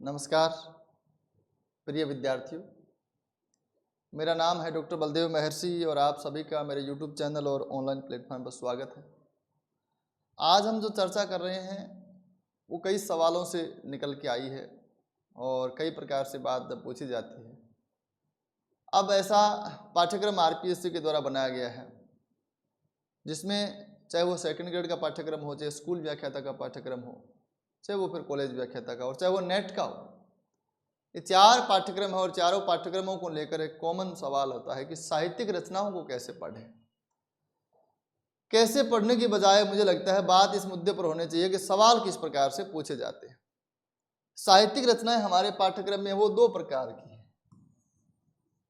नमस्कार प्रिय विद्यार्थियों, मेरा नाम है डॉक्टर बलदेव महर्षि और आप सभी का मेरे YouTube चैनल और ऑनलाइन प्लेटफॉर्म पर स्वागत है। आज हम जो चर्चा कर रहे हैं वो कई सवालों से निकल के आई है और कई प्रकार से बात पूछी जाती है। अब ऐसा पाठ्यक्रम RPSC के द्वारा बनाया गया है जिसमें चाहे वो सेकंड ग्रेड का पाठ्यक्रम हो, चाहे स्कूल व्याख्याता का पाठ्यक्रम हो, चाहे वो फिर कॉलेज व्याख्याता का और चाहे वो नेट का हो, ये चार पाठ्यक्रम है और चारों पाठ्यक्रमों को लेकर एक कॉमन सवाल होता है कि साहित्यिक रचनाओं को कैसे पढ़ें। कैसे पढ़ने की बजाय मुझे लगता है बात इस मुद्दे पर होनी चाहिए कि सवाल किस प्रकार से पूछे जाते हैं। साहित्यिक रचनाएं हमारे पाठ्यक्रम में वो दो प्रकार की है,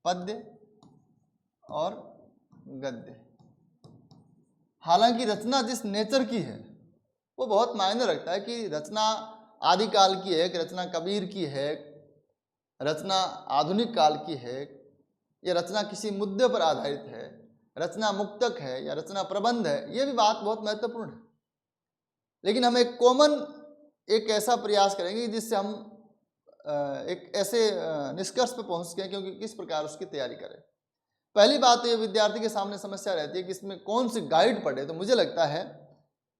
पद्य और गद्य। हालांकि रचना जिस नेचर की है वो बहुत मायने रखता है कि रचना आदिकाल की है कि रचना कबीर की है, रचना आधुनिक काल की है, या रचना किसी मुद्दे पर आधारित है, रचना मुक्तक है या रचना प्रबंध है, ये भी बात बहुत महत्वपूर्ण है। लेकिन हम एक ऐसा प्रयास करेंगे जिससे हम एक ऐसे निष्कर्ष पर पहुंच सकें क्योंकि किस प्रकार उसकी तैयारी करें। पहली बात तो ये विद्यार्थी के सामने समस्या रहती है कि इसमें कौन सी गाइड पढ़े। तो मुझे लगता है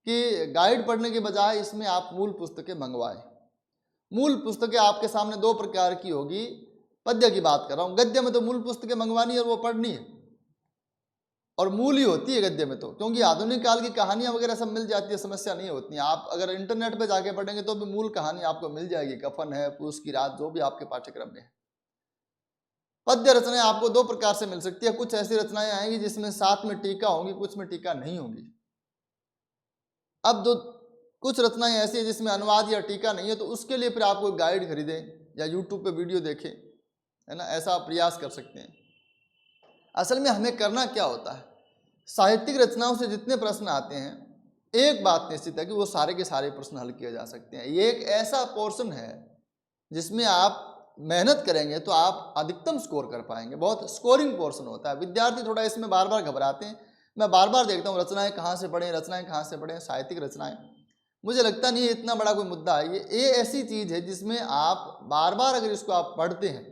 कि गाइड पढ़ने के बजाय इसमें आप मूल पुस्तकें मंगवाएं। मूल पुस्तकें आपके सामने दो प्रकार की होगी। पद्य की बात कर रहा हूँ, गद्य में तो मूल पुस्तकें मंगवानी है और वो पढ़नी है और मूल ही होती है गद्य में, तो क्योंकि आधुनिक काल की कहानियां वगैरह सब मिल जाती है, समस्या नहीं होती है। आप अगर इंटरनेट पे जाके पढ़ेंगे तो भी मूल कहानी आपको मिल जाएगी, कफन है, पूस की रात, जो भी आपके पाठ्यक्रम में है। पद्य रचनाएं आपको दो प्रकार से मिल सकती है। कुछ ऐसी रचनाएं आएंगी जिसमें साथ में टीका होंगी, कुछ में टीका नहीं होगी। अब कुछ रचनाएं ऐसी है जिसमें अनुवाद या टीका नहीं है, तो उसके लिए फिर आप कोई गाइड खरीदें या यूट्यूब पे वीडियो देखें, है ना, ऐसा आप प्रयास कर सकते हैं। असल में हमें करना क्या होता है, साहित्यिक रचनाओं से जितने प्रश्न आते हैं, एक बात निश्चित है कि वो सारे के सारे प्रश्न हल किए जा सकते हैं। ये एक ऐसा पोर्शन है जिसमें आप मेहनत करेंगे तो आप अधिकतम स्कोर कर पाएंगे। बहुत स्कोरिंग पोर्शन होता है। विद्यार्थी थोड़ा इसमें बार बार घबराते हैं। मैं बार बार देखता हूँ रचनाएं कहाँ से पढ़ें, रचनाएं कहाँ से पढ़ें, साहित्यिक रचनाएं। मुझे लगता नहीं है इतना बड़ा कोई मुद्दा है। ये ऐसी चीज है जिसमें आप बार बार अगर इसको आप पढ़ते हैं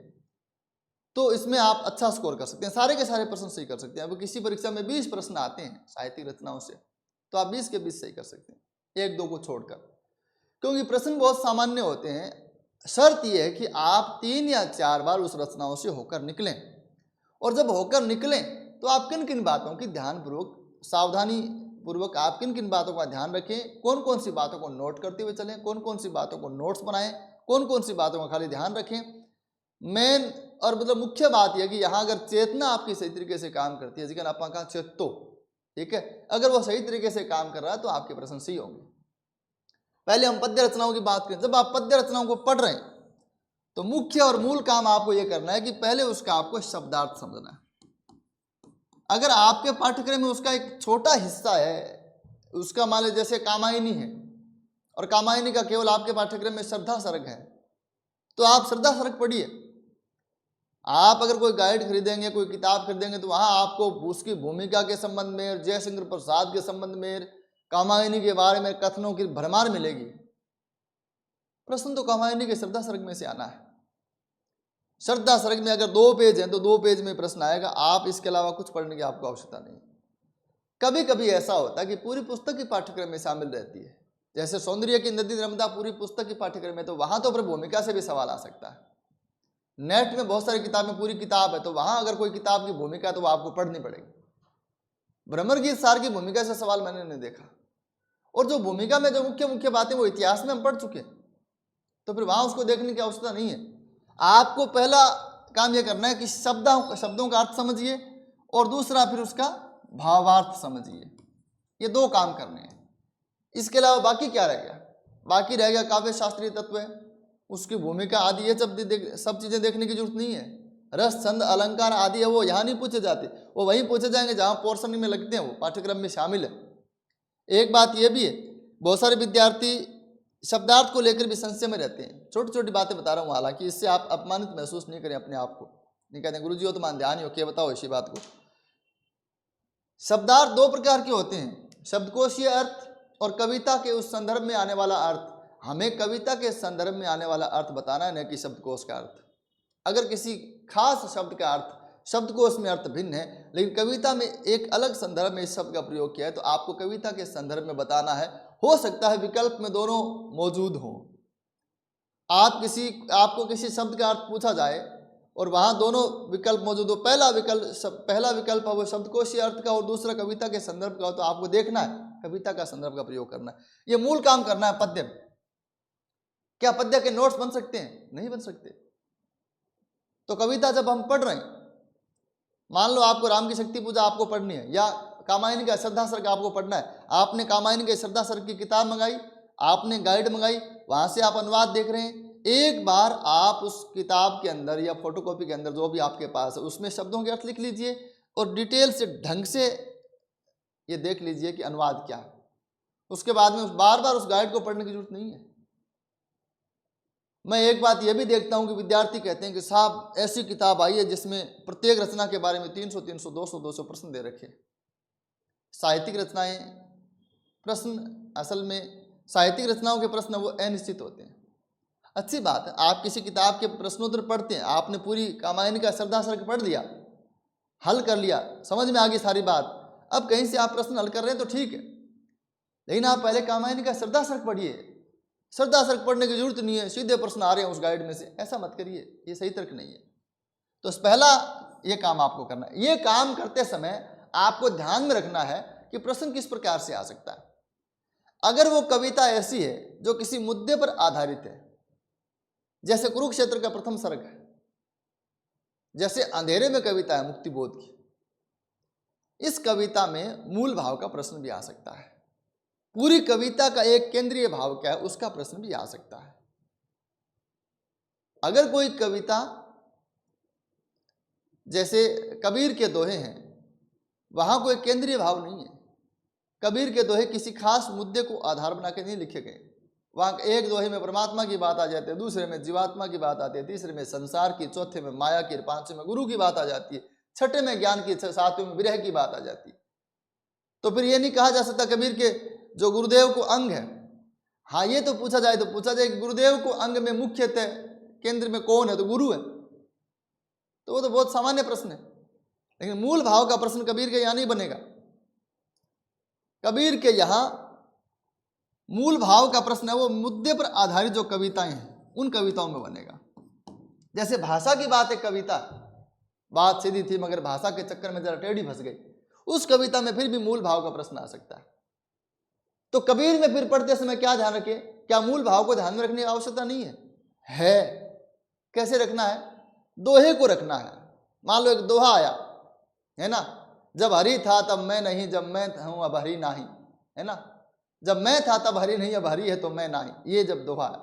तो इसमें आप अच्छा स्कोर कर सकते हैं, सारे के सारे प्रश्न सही कर सकते हैं। अब किसी परीक्षा में 20 प्रश्न आते हैं साहित्यिक रचनाओं से, तो आप 20 के 20 सही कर सकते हैं, एक दो को छोड़कर, क्योंकि प्रश्न बहुत सामान्य होते हैं। शर्त यह है कि आप 3 या 4 बार उस रचनाओं से होकर निकलें, और जब होकर निकलें तो आप किन किन बातों की ध्यानपूर्वक, सावधानी पूर्वक आप किन किन बातों का ध्यान रखें, कौन कौन सी बातों को नोट करते हुए चलें, कौन कौन सी बातों को नोट्स बनाएं, कौन कौन सी बातों का खाली ध्यान रखें। मेन और मतलब मुख्य बात यह कि यहाँ अगर चेतना आपकी सही तरीके से काम करती है, जिसका आप कहा चेतो, ठीक है, अगर वो सही तरीके से काम कर रहा है तो आपके प्रश्न सही होंगे। पहले हम पद्य रचनाओं की बात करें। जब आप पद्य रचनाओं को पढ़ रहे हैं तो मुख्य और मूल काम आपको यह करना है कि पहले उसका आपको शब्दार्थ समझना है। अगर आपके पाठ्यक्रम में उसका एक छोटा हिस्सा है, उसका मान लीजिए जैसे कामायनी है और कामायनी का केवल आपके पाठ्यक्रम में श्रद्धा सर्ग है, तो आप श्रद्धा सर्ग पढ़िए। आप अगर कोई गाइड खरीदेंगे, कोई किताब खरीदेंगे, तो वहां आपको उसकी भूमिका के संबंध में, जयशंकर प्रसाद के संबंध में, कामायनी के बारे में कथनों की भरमार मिलेगी। प्रश्न तो कामायनी के श्रद्धा सर्ग में से आना है। श्रद्धा सर्ग में अगर 2 पेज हैं तो 2 पेज में प्रश्न आएगा। आप इसके अलावा कुछ पढ़ने की आपको आवश्यकता नहीं। कभी कभी ऐसा होता है कि पूरी पुस्तक की पाठ्यक्रम में शामिल रहती है, जैसे सौंदर्य की नदी नर्मदा पूरी पुस्तक की पाठ्यक्रम में, तो वहां तो फिर भूमिका से भी सवाल आ सकता है। नेट में बहुत सारी किताबें, पूरी किताब है, तो वहां अगर कोई किताब की भूमिका है तो वो आपको पढ़नी पड़ेगी। भ्रमर गीत सार की भूमिका से सवाल मैंने नहीं देखा, और जो भूमिका में जो मुख्य मुख्य बातें वो इतिहास में हम पढ़ चुके, तो फिर वहां उसको देखने की आवश्यकता नहीं है। आपको पहला काम यह करना है कि शब्दों का अर्थ समझिए, और दूसरा फिर उसका भावार्थ समझिए। ये 2 काम करने हैं। इसके अलावा बाकी क्या रह गया? बाकी रह गया काव्य शास्त्रीय तत्व है, उसकी भूमिका आदि, ये सब चीजें देखने की जरूरत नहीं है। रस, छंद, अलंकार आदि है वो यहाँ नहीं पूछे जाते, वो वहीं पूछे जाएंगे जहाँ पोर्शन में लगते हैं, वो पाठ्यक्रम में शामिल है। एक बात यह भी है, बहुत सारे विद्यार्थी शब्दार्थ को लेकर भी संशय में रहते हैं। छोटी छोटी बातें बता रहा हूँ, हालांकि इससे आप अपमानित महसूस नहीं करें अपने आप को। नहीं कहते गुरु जी हो तो मान ध्यान ही हो, क्या बताओ इसी बात को। शब्दार्थ 2 प्रकार के होते हैं, शब्दकोशीय अर्थ और कविता के उस संदर्भ में आने वाला अर्थ। हमें कविता के संदर्भ में आने वाला अर्थ बताना है, न कि शब्दकोश का अर्थ। अगर किसी खास शब्द का अर्थ शब्दकोश में अर्थ भिन्न है, लेकिन कविता में एक अलग संदर्भ में इस शब्द का प्रयोग किया है, तो आपको कविता के संदर्भ में बताना है। हो सकता है विकल्प में दोनों मौजूद हों। आपको किसी शब्द का अर्थ पूछा जाए और वहाँ दोनों विकल्प मौजूद हो, पहला विकल्प है वो शब्दकोशीय अर्थ का और दूसरा कविता के संदर्भ का हो, तो आपको देखना है कविता का संदर्भ का प्रयोग करना है। ये मूल काम करना है पद्य में। क्या पद्य के नोट्स बन सकते हैं? नहीं बन सकते। तो कविता जब हम पढ़ रहे हैं, मान लो आपको राम की शक्ति पूजा आपको पढ़नी है या कामायनी का श्रद्धा सर्ग आपको पढ़ना है। आपने कामायनी के श्रद्धा सर्ग की किताब मंगाई, आपने गाइड मंगाई, वहां से आप अनुवाद देख रहे हैं। एक बार आप उस किताब के अंदर या फोटोकॉपी के अंदर जो भी आपके पास है उसमें शब्दों के अर्थ लिख लीजिए और डिटेल से ढंग से ये देख लीजिए कि अनुवाद क्या है। उसके बाद में बार बार उस गाइड को पढ़ने की जरूरत नहीं है। मैं एक बात यह भी देखता हूं कि विद्यार्थी कहते हैं कि साहब ऐसी किताब आई है जिसमें प्रत्येक रचना के बारे में 300 300 200 प्रश्न दे रखे। साहित्यिक रचनाएं प्रश्न, असल में साहित्यिक रचनाओं के प्रश्न वो अनिश्चित होते हैं। अच्छी बात है, आप किसी किताब के प्रश्नोत्तर पढ़ते हैं, आपने पूरी कामायनी का श्रद्धा सर्ग पढ़ लिया, हल कर लिया, समझ में आ गई सारी बात, अब कहीं से आप प्रश्न हल कर रहे हैं तो ठीक है, लेकिन आप पहले कामायनी का श्रद्धा सर्ग पढ़िए। श्रद्धा सर्ग पढ़ने की जरूरत नहीं है, सीधे प्रश्न आ रहे हैं उस गाइड में से, ऐसा मत करिए, ये सही तर्क नहीं है। तो पहला ये काम आपको करना है। ये काम करते समय आपको ध्यान में रखना है कि प्रश्न किस प्रकार से आ सकता है। अगर वो कविता ऐसी है जो किसी मुद्दे पर आधारित है, जैसे कुरुक्षेत्र का प्रथम सर्ग है, जैसे अंधेरे में कविता है मुक्तिबोध की, इस कविता में मूल भाव का प्रश्न भी आ सकता है। पूरी कविता का एक केंद्रीय भाव क्या है उसका प्रश्न भी आ सकता है। अगर कोई कविता जैसे कबीर के दोहे हैं, वहां कोई केंद्रीय भाव नहीं है। कबीर के दोहे किसी खास मुद्दे को आधार बना के नहीं लिखे गए। वहां एक दोहे में परमात्मा की बात आ जाती है, दूसरे में जीवात्मा की बात आती है, तीसरे में संसार की, चौथे में माया की, पांचवें में गुरु की बात आ जाती है, छठे में ज्ञान की, सातवें में विरह की बात आ जाती है। तो फिर ये नहीं कहा जा सकता कबीर के जो गुरुदेव को अंग है, हाँ ये तो पूछा जाए कि गुरुदेव को अंग में मुख्यतः केंद्र में कौन है, तो गुरु है, तो वो तो बहुत सामान्य प्रश्न है। लेकिन मूल भाव का प्रश्न कबीर के यहां नहीं बनेगा। कबीर के यहां मूल भाव का प्रश्न है वो मुद्दे पर आधारित जो कविताएं हैं उन कविताओं में बनेगा। जैसे भाषा की बात है, कविता बात सीधी थी मगर भाषा के चक्कर में जरा टेढ़ी फंस गई, उस कविता में फिर भी मूल भाव का प्रश्न आ सकता है। तो कबीर में फिर पढ़ते समय क्या ध्यान रखें, क्या मूल भाव को ध्यान में रखने की आवश्यकता नहीं है? कैसे रखना है? दोहे को रखना है। मान लो एक दोहा आया है ना, जब हरि था तब मैं नहीं, जब मैं हूं अब हरि नाही, है ना, जब मैं था तब हरि नहीं, अब हरि है तो मैं नाही, ये जब दोहा है,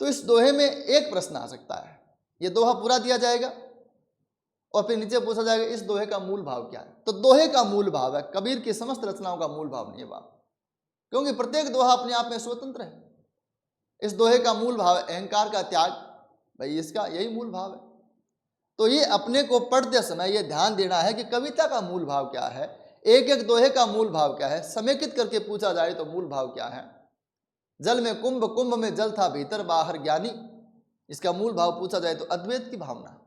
तो इस दोहे में एक प्रश्न आ सकता है। ये दोहा पूरा दिया जाएगा और फिर नीचे पूछा जाएगा इस दोहे का मूल भाव क्या है। तो दोहे का मूल भाव है, कबीर की समस्त रचनाओं का मूल भाव नहीं है भाव, क्योंकि प्रत्येक दोहा अपने आप में स्वतंत्र है। इस दोहे का मूल भाव है अहंकार का त्याग, भाई इसका यही मूल भाव है। तो ये अपने को पढ़ते समय ये ध्यान देना है कि कविता का मूल भाव क्या है, एक एक दोहे का मूल भाव क्या है। समेकित करके पूछा जाए तो मूल भाव क्या है। जल में कुंभ, कुंभ में जल था भीतर बाहर ज्ञानी, इसका मूल भाव पूछा जाए तो अद्वैत की भावना।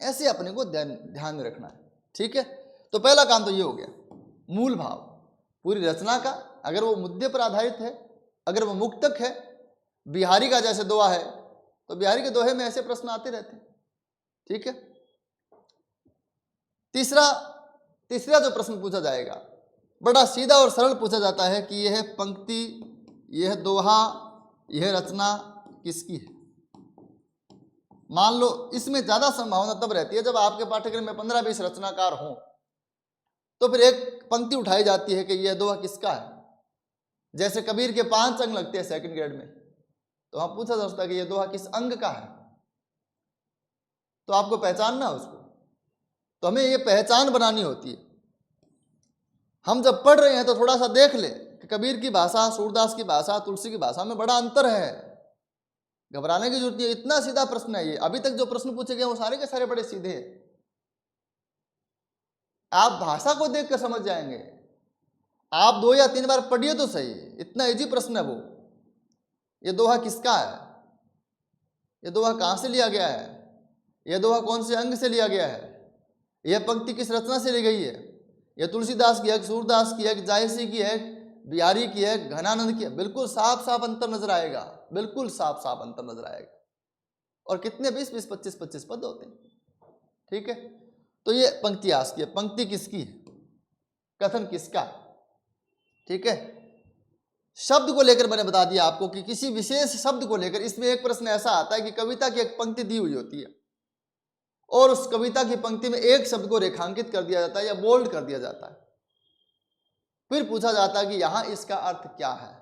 ऐसे अपने को ध्यान में रखना है, ठीक है। तो पहला काम तो ये हो गया, मूल भाव पूरी रचना का, अगर वो मुद्दे पर आधारित है, अगर वो मुक्तक है। बिहारी का जैसे दोहा है तो बिहारी के दोहे में ऐसे प्रश्न आते रहते हैं, ठीक है। तीसरा जो प्रश्न पूछा जाएगा बड़ा सीधा और सरल पूछा जाता है कि यह पंक्ति, यह दोहा, यह रचना किसकी है। मान लो इसमें ज्यादा संभावना तब रहती है जब आपके पाठ्यक्रम में 15-20 रचनाकार हों, तो फिर एक पंक्ति उठाई जाती है कि यह दोहा किसका है। जैसे कबीर के 5 अंग लगते हैं सेकंड ग्रेड में, तो वहां पूछा जा सकता है कि यह दोहा किस अंग का है, तो आपको पहचानना है उसको। तो हमें ये पहचान बनानी होती है। हम जब पढ़ रहे हैं तो थोड़ा सा देख ले कि कबीर की भाषा, सूरदास की भाषा, तुलसी की भाषा में बड़ा अंतर है। घबराने की जरूरत नहीं है, इतना सीधा प्रश्न है ये। अभी तक जो प्रश्न पूछे गए वो सारे के सारे बड़े सीधे हैं, आप भाषा को देख कर समझ जाएंगे। आप 2 या 3 बार पढ़िए तो सही, इतना इजी प्रश्न है वो। ये दोहा किसका है, ये दोहा कहाँ से लिया गया है, यह दोहा कौन से अंग से लिया गया है, यह पंक्ति किस रचना से ली गई है, यह तुलसीदास की है, सूरदास की है, जायसी की है, बिहारी की है, घनानंद की है। बिल्कुल साफ साफ अंतर नजर आएगा, बिल्कुल साफ साफ अंतर नजर आएगा। और कितने 20-20, 25-25 पद होते हैं। ठीक है, तो ये पंक्ति आस की है। पंक्ति किसकी है, कथन किसका है। ठीक है, शब्द को लेकर मैंने बता दिया आपको कि किसी विशेष शब्द को लेकर इसमें एक प्रश्न ऐसा आता है कि कविता की एक पंक्ति दी हुई होती है और उस कविता की पंक्ति में एक शब्द को रेखांकित कर दिया जाता है या बोल्ड कर दिया जाता है। फिर पूछा जाता है कि यहां इसका अर्थ क्या है,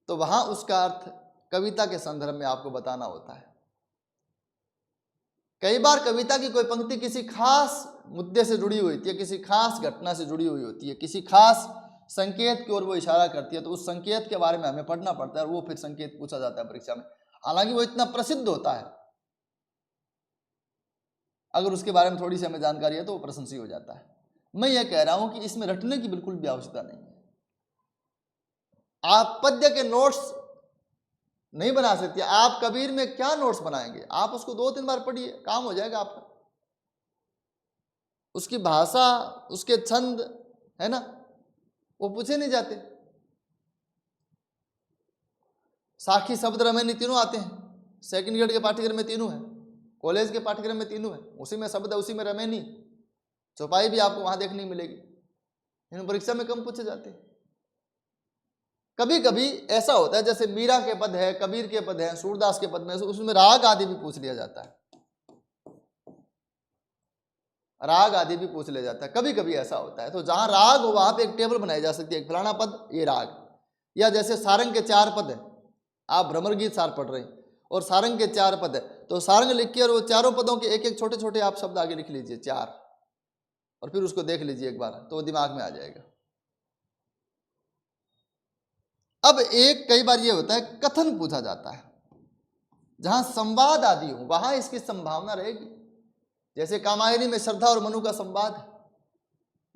तो वहां उसका अर्थ कविता के संदर्भ में आपको बताना होता है। कई बार कविता की कोई पंक्ति किसी खास मुद्दे से जुड़ी हुई होती है, किसी खास घटना से जुड़ी हुई होती है, किसी खास संकेत की ओर वो इशारा करती है, तो उस संकेत के बारे में हमें पढ़ना पड़ता है और वो फिर संकेत पूछा जाता है परीक्षा में। हालांकि वो इतना प्रसिद्ध होता है, अगर उसके बारे में थोड़ी सी हमें जानकारी है तो वो प्रशंसीय हो जाता है। मैं ये कह रहा हूं कि इसमें रटने की बिल्कुल भी आवश्यकता नहीं है। आप पद्य के नोट्स नहीं बना सकते। आप कबीर में क्या नोट्स बनाएंगे, आप उसको 2-3 बार पढ़िए, काम हो जाएगा आपका। उसकी भाषा, उसके छंद, है ना, वो पूछे नहीं जाते। साखी, शब्द, रमैनी तीनों आते हैं। सेकंड ग्रेड के पाठ्यक्रम में तीनों है, कॉलेज के पाठ्यक्रम में तीनों है। उसी में शब्द है, उसी में रमैनी, चौपाई भी आपको वहां देखने मिलेगी। इन परीक्षा में कम पूछे जाते हैं। कभी कभी ऐसा होता है जैसे मीरा के पद है, कबीर के पद है, सूरदास के पद में, उसमें राग आदि भी पूछ लिया जाता है, राग आदि भी पूछ लिया जाता है। कभी कभी ऐसा होता है। तो जहां राग हो वहां पे एक टेबल बनाई जा सकती है, एक फलाना पद ये राग। या जैसे सारंग के 4 पद है, आप भ्रमर गीत सार पढ़ रहे हैं और सारंग के 4 पद है, तो सारंग लिख के और वो चारों पदों के एक एक छोटे छोटे आप शब्द आगे लिख लीजिए 4, और फिर उसको देख लीजिए एक बार, तो वो दिमाग में आ जाएगा। अब एक कई बार ये होता है कथन पूछा जाता है, जहां संवाद आदि हो वहां इसकी संभावना रहेगी। जैसे कामायनी में श्रद्धा और मनु का संवाद है,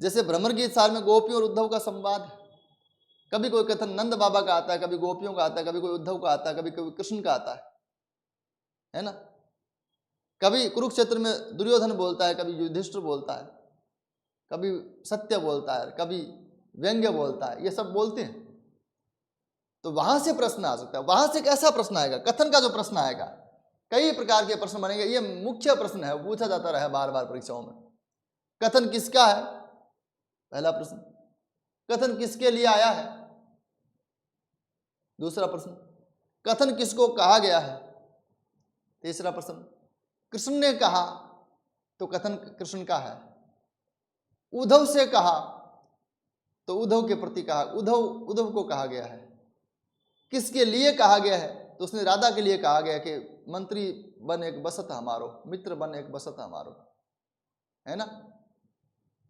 जैसे भ्रमर गीत सार में गोपियों और उद्धव का संवाद है। कभी कोई कथन नंद बाबा का आता है, कभी गोपियों का आता है, कभी कोई उद्धव का आता है, कभी कोई कृष्ण का आता है ना। कभी कुरुक्षेत्र में दुर्योधन बोलता है, कभी युधिष्ठिर बोलता है, कभी सत्य बोलता है, कभी व्यंग्य बोलता है, ये सब बोलते हैं। तो वहां से प्रश्न आ सकता है। वहां से कैसा प्रश्न आएगा, कथन का जो प्रश्न आएगा, कई प्रकार के प्रश्न बनेंगे। ये मुख्य प्रश्न है, पूछा जाता रहा बार बार परीक्षाओं में। कथन किसका है, पहला प्रश्न। कथन किसके लिए आया है, दूसरा प्रश्न। कथन किसको कहा गया है, तीसरा प्रश्न। कृष्ण ने कहा तो कथन कृष्ण का है, उद्धव से कहा तो उद्धव के प्रति कहा, उद्धव को कहा गया है। किसके लिए कहा गया है, तो उसने राधा के लिए कहा गया कि मंत्री बन एक बसत हमारो, मित्र बन एक बसत हमारो, है ना।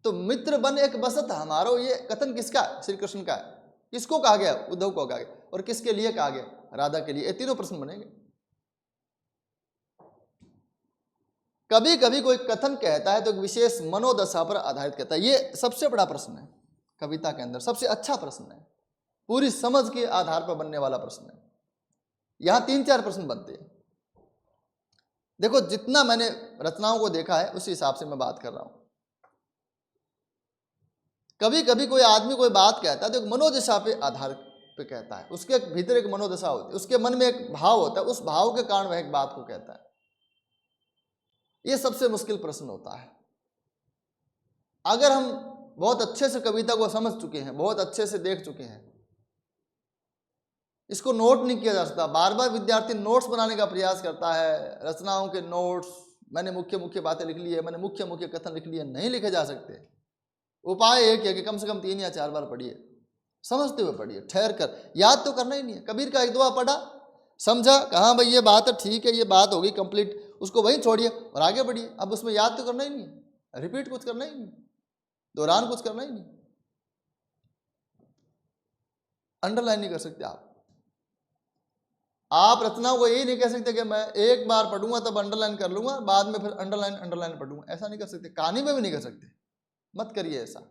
तो मित्र बन एक बसत हमारो, ये कथन किसका है, श्री कृष्ण का है। किसको कहा गया, उद्धव को कहा गया। और किसके लिए कहा गया, राधा के लिए। ये तीनों प्रश्न बनेंगे। कभी कभी कोई कथन कहता है तो एक विशेष मनोदशा पर आधारित कहता है। ये सबसे बड़ा प्रश्न है कविता के अंदर, सबसे अच्छा प्रश्न है, पूरी समझ के आधार पर बनने वाला प्रश्न है। यहां 3-4 प्रश्न बनते हैं। देखो, जितना मैंने रचनाओं को देखा है उसी हिसाब से मैं बात कर रहा हूं। कभी कभी कोई आदमी कोई बात कहता है तो एक मनोदशा पे आधार पे कहता है, उसके भीतर एक मनोदशा होती है, उसके मन में एक भाव होता है, उस भाव के कारण वह एक बात को कहता है। यह सबसे मुश्किल प्रश्न होता है। अगर हम बहुत अच्छे से कविता को समझ चुके हैं, बहुत अच्छे से देख चुके हैं, इसको नोट नहीं किया जा सकता। बार बार विद्यार्थी नोट्स बनाने का प्रयास करता है, रचनाओं के नोट्स, मैंने मुख्य मुख्य बातें लिख ली है, मैंने मुख्य मुख्य कथन लिख लिए, नहीं लिखे जा सकते। उपाय एक है कि कम से कम 3 या 4 बार पढ़िए, समझते हुए पढ़िए, ठहर कर। याद तो करना ही नहीं है। कबीर का 1-2 पढ़ा, समझा, कहा भाई ये बात है, ठीक है, ये बात होगी कंप्लीट, उसको वहीं छोड़िए और आगे बढ़िए। अब उसमें याद तो करना ही नहीं है, रिपीट कुछ करना ही नहीं, दोहरान कुछ करना ही नहीं, अंडरलाइन नहीं कर सकते आप रचनाओं को यही नहीं कह सकते कि मैं एक बार पढ़ूंगा तब अंडरलाइन कर लूंगा, बाद में फिर अंडरलाइन पढ़ूंगा, ऐसा नहीं कर सकते। कहानी में भी नहीं कर सकते, मत करिए ऐसा।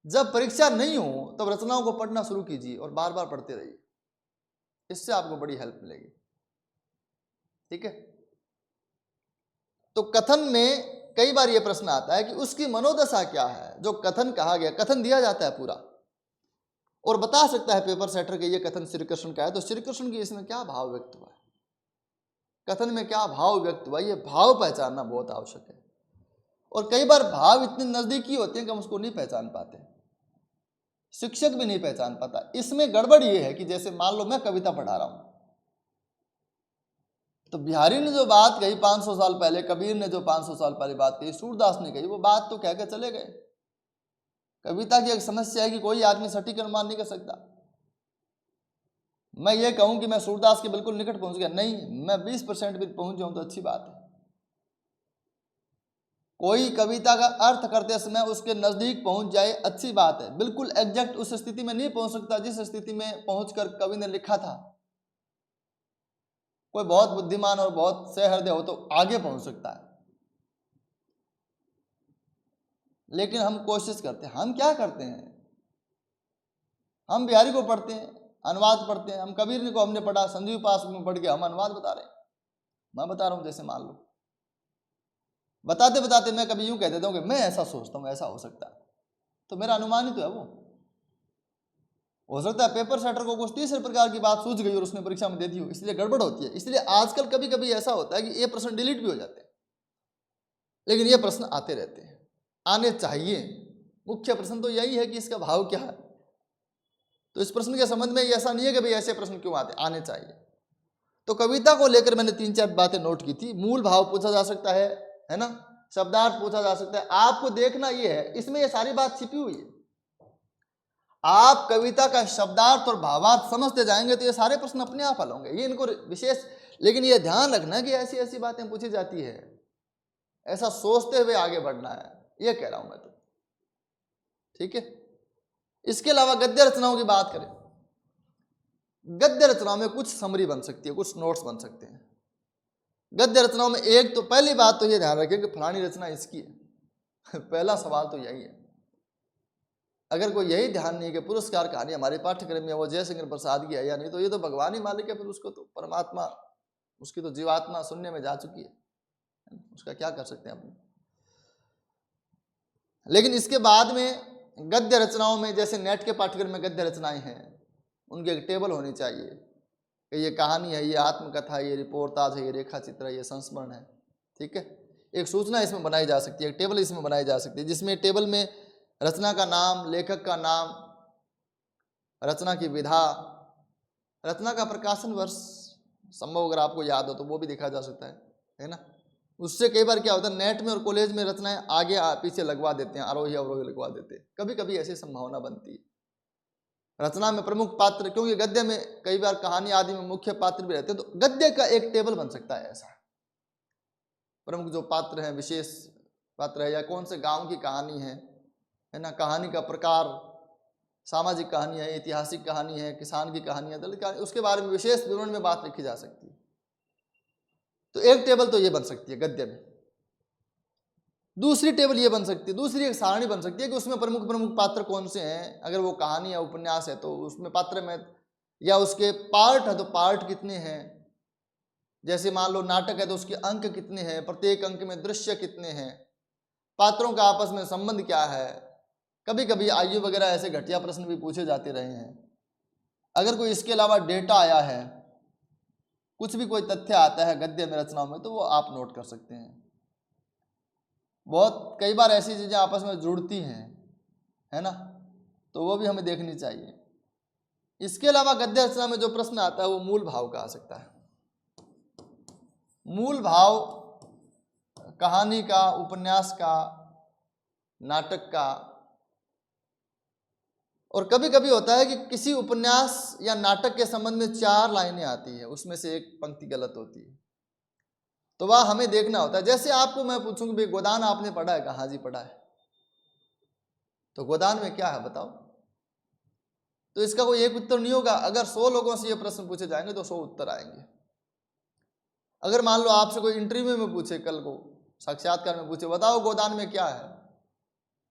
जब परीक्षा नहीं हो तब रचनाओं को पढ़ना शुरू कीजिए और बार बार पढ़ते रहिए। इससे आपको बड़ी हेल्प मिलेगी। ठीक है, तो कथन में कई बार यह प्रश्न आता है कि उसकी मनोदशा क्या है। जो कथन कहा गया, कथन दिया जाता है पूरा और बता सकता है पेपर सेटर के ये कथन श्री कृष्ण का है, तो श्री कृष्ण की इसमें क्या भाव व्यक्त हुआ है, कथन में क्या भाव व्यक्त हुआ, ये भाव पहचानना बहुत आवश्यक है। और कई बार भाव इतने नजदीकी होते हैं कि हम उसको नहीं पहचान पाते, शिक्षक भी नहीं पहचान पाता। इसमें गड़बड़ ये है कि जैसे मान लो मैं कविता पढ़ा रहा हूं, तो बिहारी ने जो बात कही 500 साल पहले, कबीर ने जो 500 साल पहले बात कही, सूरदास ने कही, वो बात तो कहकर चले गए। कविता की एक समस्या है कि कोई आदमी सटीक अनुमान नहीं कर सकता। मैं ये कहूं कि मैं सूरदास के बिल्कुल निकट पहुंच गया, नहीं, मैं 20% भी पहुंच जाऊं तो अच्छी बात है। कोई कविता का अर्थ करते समय उसके नजदीक पहुंच जाए, अच्छी बात है। बिल्कुल एग्जैक्ट उस स्थिति में नहीं पहुंच सकता जिस स्थिति में पहुंचकर कवि ने लिखा था। कोई बहुत बुद्धिमान और बहुत सहृदय हो तो आगे पहुंच सकता है, लेकिन हम कोशिश करते हैं। हम क्या करते हैं, हम बिहारी को पढ़ते हैं, अनुवाद पढ़ते हैं, हम कबीर को हमने पढ़ा, संजीव पास में पढ़ के हम अनुवाद बता रहे हैं। मैं बता रहा हूं, जैसे मान लो बताते बताते मैं कभी यूं कह देता हूं कि मैं ऐसा सोचता हूं, ऐसा हो सकता है, तो मेरा अनुमान ही तो है वो। हो सकता है पेपर सेटर को कुछ तीसरे प्रकार की बात सूझ गई और उसने परीक्षा में दे दी हो, इसलिए गड़बड़ होती है। इसलिए आजकल कभी कभी ऐसा होता है कि ये प्रश्न डिलीट भी हो जाते हैं, लेकिन ये प्रश्न आते रहते हैं, आने चाहिए। मुख्य प्रश्न तो यही है कि इसका भाव क्या है। तो इस प्रश्न के संबंध में ऐसा नहीं है कि भाई ऐसे प्रश्न क्यों आने चाहिए। तो कविता को लेकर मैंने 3-4 बातें नोट की थी। मूल भाव पूछा जा सकता है ना, शब्दार्थ पूछा जा सकता है। आपको देखना ये है, इसमें ये सारी बात छिपी हुई है। आप कविता का शब्दार्थ और भावार्थ समझते जाएंगे तो ये सारे प्रश्न अपने आप हल होंगे। ये इनको विशेष, लेकिन ये ध्यान रखना कि ऐसी ऐसी बातें पूछी जाती है, ऐसा सोचते हुए आगे बढ़ना है, ये कह रहा हूं मैं तो। ठीक है, इसके अलावा गद्य रचनाओं की बात करें, गद्य रचनाओं में कुछ समरी बन सकती है, कुछ नोट्स बन सकते हैं। गद्य रचनाओं में एक तो पहली बात तो ये ध्यान रखें कि फलानी रचना इसकी है। पहला सवाल तो यही है। अगर कोई यही ध्यान नहीं है कि पुरस्कार कहानी हमारे पाठ्यक्रम में वो जयशंकर प्रसाद की है या नहीं, तो ये तो भगवान ही मालिक है, फिर उसको तो परमात्मा, उसकी तो जीवात्मा शून्य में जा चुकी है, उसका क्या कर सकते हैं अपने। लेकिन इसके बाद में गद्य रचनाओं में, जैसे नेट के पाठ्यक्रम में गद्य रचनाएं हैं, उनकी एक टेबल होनी चाहिए कि ये कहानी है, ये आत्मकथा है, ये रिपोर्टाज है, ये रेखा चित्र है, ये संस्मरण है। ठीक है, एक सूचना इसमें बनाई जा सकती है, एक टेबल इसमें बनाई जा सकती है, जिसमें टेबल में रचना का नाम, लेखक का नाम, रचना की विधा, रचना का प्रकाशन वर्ष, संभव अगर आपको याद हो तो वो भी देखा जा सकता है ना। उससे कई बार क्या होता है, नेट में और कॉलेज में रचनाएं आगे पीछे लगवा देते हैं, आरोही अवरोही लगवा देते हैं, कभी कभी ऐसी संभावना बनती है। रचना में प्रमुख पात्र, क्योंकि गद्य में कई बार कहानी आदि में मुख्य पात्र भी रहते हैं, तो गद्य का एक टेबल बन सकता है ऐसा। प्रमुख जो पात्र हैं, विशेष पात्र है, या कौन से गांव की कहानी है ना, कहानी का प्रकार, सामाजिक कहानी है, ऐतिहासिक कहानी है, किसान की कहानी है, दलित कहानी, उसके बारे में विशेष विवरण में बात लिखी जा सकती है। तो एक टेबल तो ये बन सकती है गद्य में। दूसरी टेबल ये बन सकती है, दूसरी एक सारणी बन सकती है कि उसमें प्रमुख प्रमुख पात्र कौन से हैं। अगर वो कहानी या उपन्यास है तो उसमें पात्र में, या उसके पार्ट है तो पार्ट कितने हैं। जैसे मान लो नाटक है तो उसके अंक कितने हैं, प्रत्येक अंक में दृश्य कितने हैं, पात्रों का आपस में संबंध क्या है। कभी कभी आयु वगैरह ऐसे घटिया प्रश्न भी पूछे जाते रहे हैं। अगर कोई इसके अलावा डेटा आया है, कुछ भी कोई तथ्य आता है गद्य में रचनाओं में, तो वो आप नोट कर सकते हैं। बहुत कई बार ऐसी चीजें आपस में जुड़ती हैं, है ना, तो वो भी हमें देखनी चाहिए। इसके अलावा गद्य रचना में जो प्रश्न आता है वो मूल भाव का आ सकता है। मूल भाव कहानी का, उपन्यास का, नाटक का। और कभी कभी होता है कि किसी उपन्यास या नाटक के संबंध में 4 लाइनें आती है, उसमें से एक पंक्ति गलत होती है, तो वह हमें देखना होता है। जैसे आपको मैं पूछूंगी भाई गोदान आपने पढ़ा है? कहा जी पढ़ा है। तो गोदान में क्या है बताओ? तो इसका कोई एक उत्तर नहीं होगा। अगर 100 लोगों से ये प्रश्न पूछे जाएंगे तो 100 उत्तर आएंगे। अगर मान लो आपसे कोई इंटरव्यू में पूछे, कल को साक्षात्कार में पूछे, बताओ गोदान में क्या है,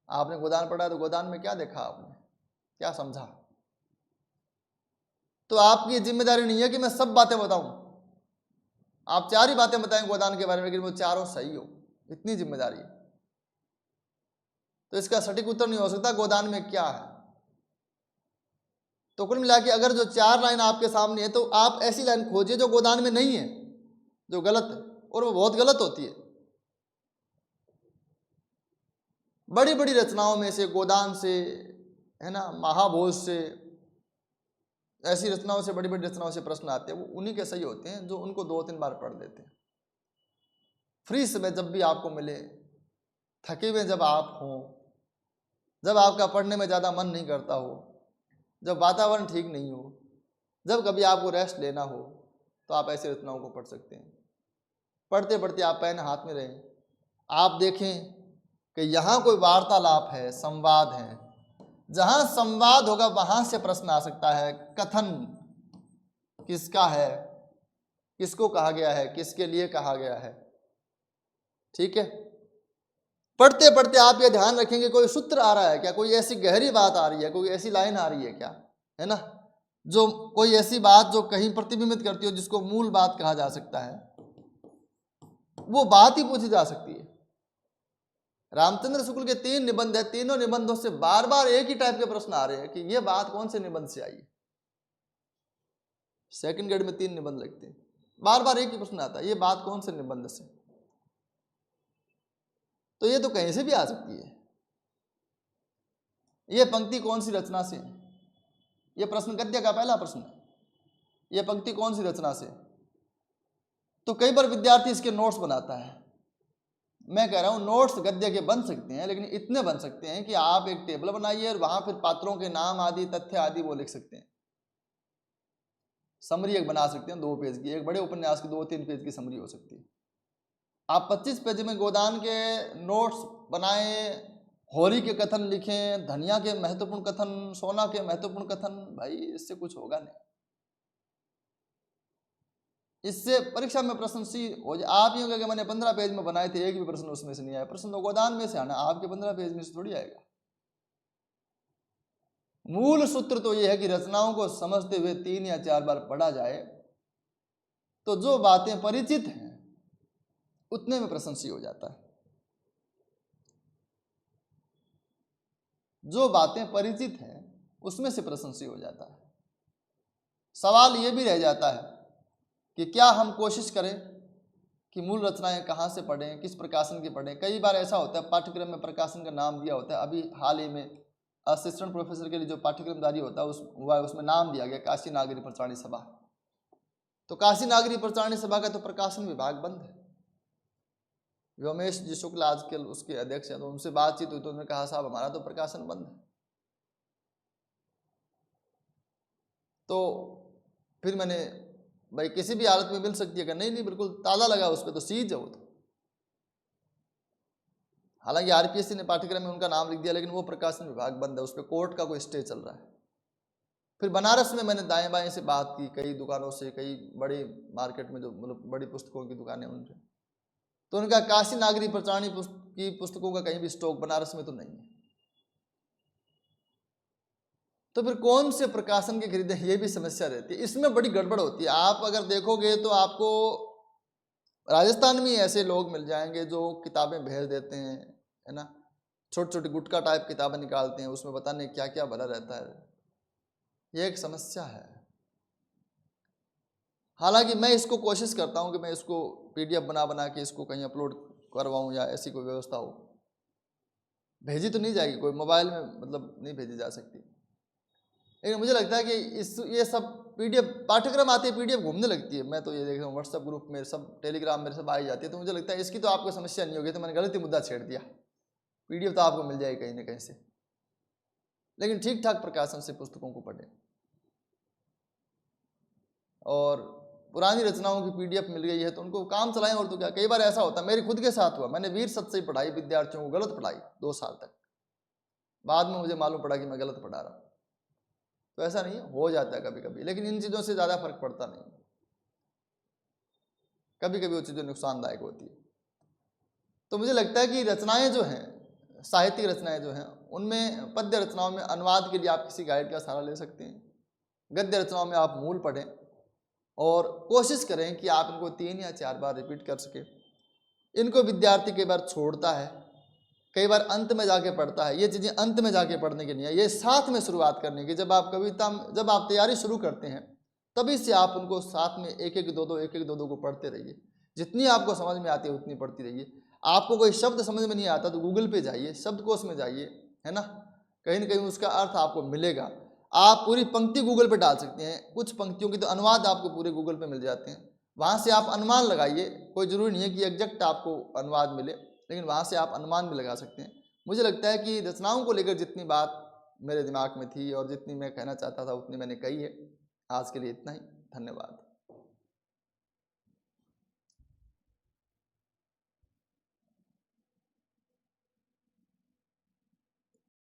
आपने गोदान पढ़ा है तो गोदान में क्या देखा, आपने क्या समझा? तो आपकी जिम्मेदारी नहीं है कि मैं सब बातें बताऊं। आप 4 ही बातें बताएं गोदान के बारे में, लेकिन वो चारों सही हो, इतनी जिम्मेदारी है। तो इसका सटीक उत्तर नहीं हो सकता गोदान में क्या है। तो कुल मिला के अगर जो 4 लाइन आपके सामने है तो आप ऐसी लाइन खोजिए जो गोदान में नहीं है, जो गलत है, और वो बहुत गलत होती है। बड़ी बड़ी रचनाओं में से, गोदान से, है ना, महाभोज से, ऐसी रचनाओं से, बड़ी बड़ी रचनाओं से प्रश्न आते हैं, वो उन्हीं के सही होते हैं जो उनको 2-3 बार पढ़ लेते हैं। फ्री समय जब भी आपको मिले, थके हुए जब आप हों, जब आपका पढ़ने में ज़्यादा मन नहीं करता हो, जब वातावरण ठीक नहीं हो, जब कभी आपको रेस्ट लेना हो, तो आप ऐसी रचनाओं को पढ़ सकते हैं। पढ़ते पढ़ते आप पेन हाथ में रहें, आप देखें कि यहाँ कोई वार्तालाप है, संवाद है। जहाँ संवाद होगा वहाँ से प्रश्न आ सकता है। कथन किसका है, किसको कहा गया है, किसके लिए कहा गया है, ठीक है। पढ़ते पढ़ते आप ये ध्यान रखेंगे कोई सूत्र आ रहा है क्या, कोई ऐसी गहरी बात आ रही है, कोई ऐसी लाइन आ रही है क्या, है ना, जो कोई ऐसी बात जो कहीं प्रतिबिंबित करती हो, जिसको मूल बात कहा जा सकता है, वो बात ही पूछी जा सकती है। रामचंद्र शुक्ल के 3 निबंध है, तीनों निबंधों से बार बार एक ही टाइप के प्रश्न आ रहे हैं कि ये बात कौन से निबंध से आई है। सेकंड ग्रेड में 3 निबंध लगते हैं, बार बार एक ही प्रश्न आता है, ये बात कौन से निबंध से। तो ये तो कहीं से भी आ सकती है। ये पंक्ति कौन सी रचना से है, ये प्रश्न गद्य का पहला प्रश्न है, ये पंक्ति कौन सी रचना से। तो कई बार विद्यार्थी इसके नोट्स बनाता है। मैं कह रहा हूं नोट्स गद्य के बन सकते हैं, लेकिन इतने बन सकते हैं कि आप एक टेबल बनाइए और वहां फिर पात्रों के नाम आदि, तथ्य आदि वो लिख सकते हैं। समरी एक बना सकते हैं 2 पेज की, एक बड़े उपन्यास की 2-3 पेज की समरी हो सकती है। आप 25 पेज में गोदान के नोट्स बनाएं, होरी के कथन लिखें, धनिया के महत्वपूर्ण कथन, सोना के महत्वपूर्ण कथन, भाई इससे कुछ होगा नहीं। इससे परीक्षा में प्रश्न सी हो जाए। आप ही होगा कि मैंने 15 पेज में बनाए थे, एक भी प्रश्न उसमें से नहीं आया। प्रश्न तो गोदान में से आना, आपके 15 पेज में से थोड़ी आएगा। मूल सूत्र तो यह है कि रचनाओं को समझते हुए 3 या 4 बार पढ़ा जाए, तो जो बातें परिचित हैं उतने में प्रशंसी हो जाता है। जो बातें परिचित हैं उसमें से प्रशंसी हो जाता है। सवाल यह भी रह जाता है कि क्या हम कोशिश करें कि मूल रचनाएं कहाँ से पढ़ें, किस प्रकाशन की पढ़ें। कई बार ऐसा होता है पाठ्यक्रम में प्रकाशन का नाम दिया होता है। अभी हाल ही में असिस्टेंट प्रोफेसर के लिए जो पाठ्यक्रम जारी होता है उसमें नाम दिया गया काशी नागरी प्रचारणी सभा। तो काशी नागरी प्रचारणी सभा का तो प्रकाशन विभाग बंद है। रमेश जी शुक्ल आजकल उसके अध्यक्ष हैं, तो उनसे बातचीत हुई तो उन्होंने कहा साहब हमारा तो प्रकाशन बंद है। तो फिर मैंने भाई किसी भी हालत में मिल सकती है, नहीं नहीं बिल्कुल ताला लगा उस पर, तो सीज है वो तो। हालांकि आरपीएससी ने पाठ्यक्रम में उनका नाम लिख दिया, लेकिन वो प्रकाशन विभाग बंद है, उस पर कोर्ट का कोई स्टे चल रहा है। फिर बनारस में मैंने दाएं बाएं से बात की, कई दुकानों से, कई बड़े मार्केट में जो मतलब बड़ी पुस्तकों की दुकानें उनसे, तो उनका काशी नागरी प्रचारणी की पुस्तकों का कहीं भी स्टॉक बनारस में तो नहीं है। तो फिर कौन से प्रकाशन के खरीदे, ये भी समस्या रहती है। इसमें बड़ी गड़बड़ होती है। आप अगर देखोगे तो आपको राजस्थान में ऐसे लोग मिल जाएंगे जो किताबें भेज देते हैं, है ना, छोटी छोटी गुटका टाइप किताबें निकालते हैं, उसमें बताने क्या क्या भरा रहता है। ये एक समस्या है। हालांकि मैं इसको कोशिश करता हूं कि मैं इसको पीडीएफ बना बना के इसको कहीं अपलोड करवाऊं, या ऐसी कोई व्यवस्था हो। भेजी तो नहीं जाएगी, कोई मोबाइल में मतलब नहीं भेजी जा सकती, लेकिन मुझे लगता है कि ये सब पीडीएफ पाठ्यक्रम आते हैं, पीडीएफ घूमने लगती है। मैं तो ये देख रहा हूँ व्हाट्सएप ग्रुप में सब, टेलीग्राम में सब आई जाती है। तो मुझे लगता है इसकी तो आपको समस्या नहीं होगी, तो मैंने गलत ही मुद्दा छेड़ दिया। पीडीएफ तो आपको मिल जाएगी कहीं ना कहीं से, लेकिन ठीक ठाक प्रकाशन से पुस्तकों को पढ़ें। और पुरानी रचनाओं की पीडीएफ मिल गई है तो उनको काम चलाएं, और तो क्या। कई बार ऐसा होता है, मेरे खुद के साथ हुआ, मैंने वीर सत्य पढ़ाई विद्यार्थियों को, गलत पढ़ाई 2 साल तक, बाद में मुझे मालूम पड़ा कि मैं गलत पढ़ा रहा हूँ। तो ऐसा नहीं है, हो जाता है कभी कभी, लेकिन इन चीज़ों से ज़्यादा फर्क पड़ता नहीं। कभी कभी वो चीज़ें नुकसानदायक होती है। तो मुझे लगता है कि रचनाएं जो हैं, साहित्यिक रचनाएं जो हैं, उनमें पद्य रचनाओं में अनुवाद के लिए आप किसी गाइड का सहारा ले सकते हैं, गद्य रचनाओं में आप मूल पढ़ें और कोशिश करें कि आप इनको 3 या 4 बार रिपीट कर सकें। इनको विद्यार्थी कई बार छोड़ता है, कई बार अंत में जाके पढ़ता है। ये चीज़ें अंत में जाके पढ़ने की नहीं है, ये साथ में शुरुआत करने की। जब आप जब आप तैयारी शुरू करते हैं तभी से आप उनको साथ में एक एक दो दो को पढ़ते रहिए। जितनी आपको समझ में आती है उतनी पढ़ती रहिए। आपको कोई शब्द समझ में नहीं आता तो गूगल पे जाइए, शब्दकोश में जाइए, है ना, कहीं ना कहीं उसका अर्थ आपको मिलेगा। आप पूरी पंक्ति गूगल पे डाल सकते हैं, कुछ पंक्तियों की तो अनुवाद आपको पूरे गूगल पे मिल जाते हैं। वहाँ से आप अनुमान लगाइए, कोई ज़रूरी नहीं है कि एग्जैक्ट आपको अनुवाद मिले, लेकिन वहाँ से आप अनुमान भी लगा सकते हैं। मुझे लगता है कि रचनाओं को लेकर जितनी बात मेरे दिमाग में थी और जितनी मैं कहना चाहता था उतनी मैंने कही है। आज के लिए इतना ही। धन्यवाद।